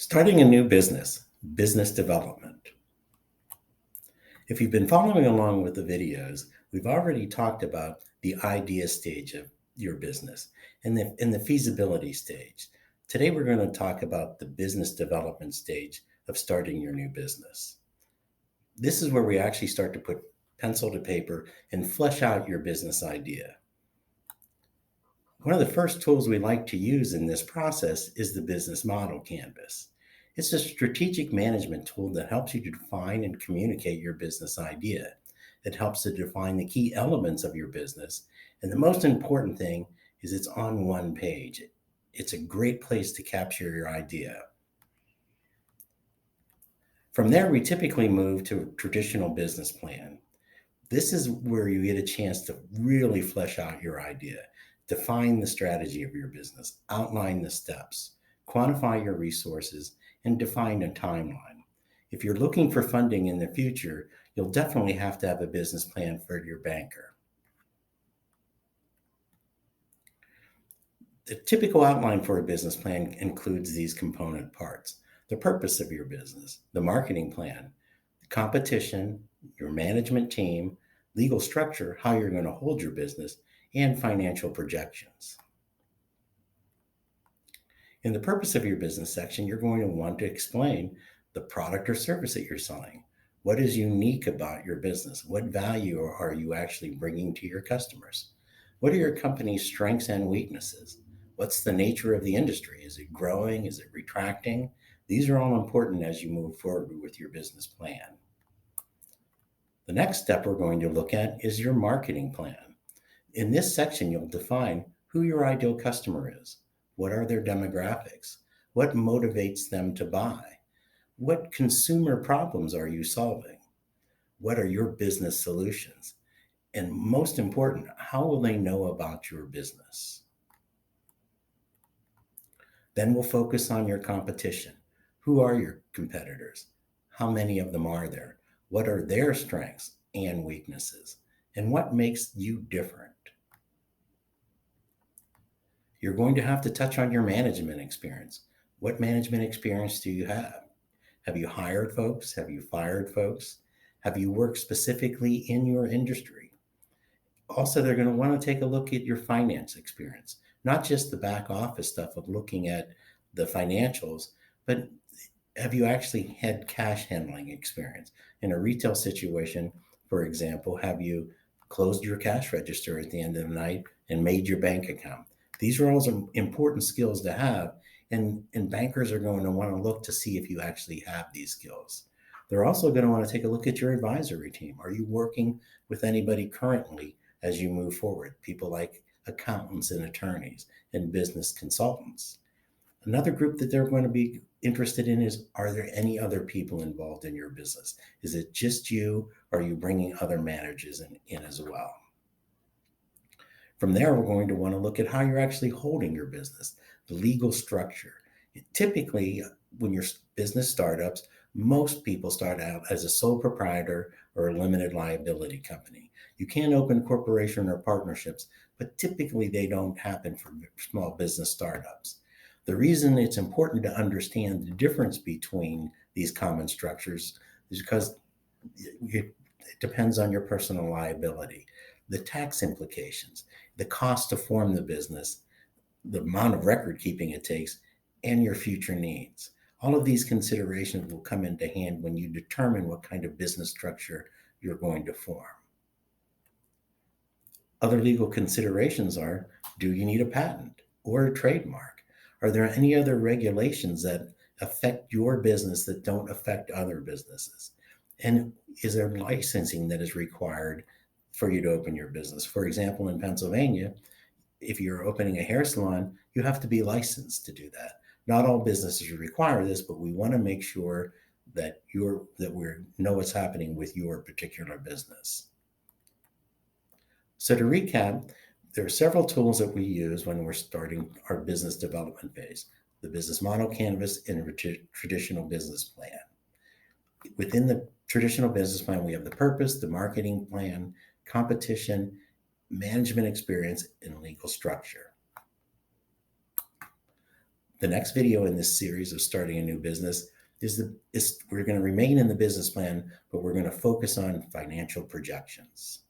Starting a new business, business development. If you've been following along with the videos, we've already talked about the idea stage of your business and in the feasibility stage. Today, we're going to talk about the business development stage of starting your new business. This is where we actually start to put pencil to paper and flesh out your business idea. One of the first tools we like to use in this process is the business model canvas. It's a strategic management tool that helps you to define and communicate your business idea. It helps to define the key elements of your business. And the most important thing is it's on one page. It's a great place to capture your idea. From there, we typically move to a traditional business plan. This is where you get a chance to really flesh out your idea, define the strategy of your business, outline the steps, quantify your resources, and define a timeline. If you're looking for funding in the future, you'll definitely have to have a business plan for your banker. The typical outline for a business plan includes these component parts: the purpose of your business, the marketing plan, the competition, your management team, legal structure, how you're going to hold your business, and financial projections. In the purpose of your business section, you're going to want to explain the product or service that you're selling. What is unique about your business? What value are you actually bringing to your customers? What are your company's strengths and weaknesses? What's the nature of the industry? Is it growing? Is it retracting? These are all important as you move forward with your business plan. The next step we're going to look at is your marketing plan. In this section, you'll define who your ideal customer is. What are their demographics? What motivates them to buy? What consumer problems are you solving? What are your business solutions? And most important, how will they know about your business? Then we'll focus on your competition. Who are your competitors? How many of them are there? What are their strengths and weaknesses? And what makes you different? You're going to have to touch on your management experience. What management experience do you have? Have you hired folks? Have you fired folks? Have you worked specifically in your industry? Also, they're going to want to take a look at your finance experience, not just the back office stuff of looking at the financials, but have you actually had cash handling experience? In a retail situation, for example, have you closed your cash register at the end of the night and made your bank account? These are all some important skills to have, and bankers are going to want to look to see if you actually have these skills. They're also going to want to take a look at your advisory team. Are you working with anybody currently as you move forward? People like accountants and attorneys and business consultants. Another group that they're going to be interested in is, are there any other people involved in your business? Is it just you, or are you bringing other managers in as well? From there, we're going to want to look at how you're actually holding your business, the legal structure. Typically, when your business startups, most people start out as a sole proprietor or a limited liability company. You can open corporation or partnerships, but typically they don't happen for small business startups. The reason it's important to understand the difference between these common structures is because it depends on your personal liability, the tax implications, the cost to form the business, the amount of record keeping it takes, and your future needs. All of these considerations will come into hand when you determine what kind of business structure you're going to form. Other legal considerations are, do you need a patent or a trademark? Are there any other regulations that affect your business that don't affect other businesses? And is there licensing that is required for you to open your business? For example, in Pennsylvania, if you're opening a hair salon, you have to be licensed to do that. Not all businesses require this, but we want to make sure that we know what's happening with your particular business. So to recap, there are several tools that we use when we're starting our business development phase: the business model canvas and a traditional business plan. Within the traditional business plan, we have the purpose, the marketing plan, competition, management experience, and legal structure. The next video in this series of starting a new business is we're going to remain in the business plan, but we're going to focus on financial projections.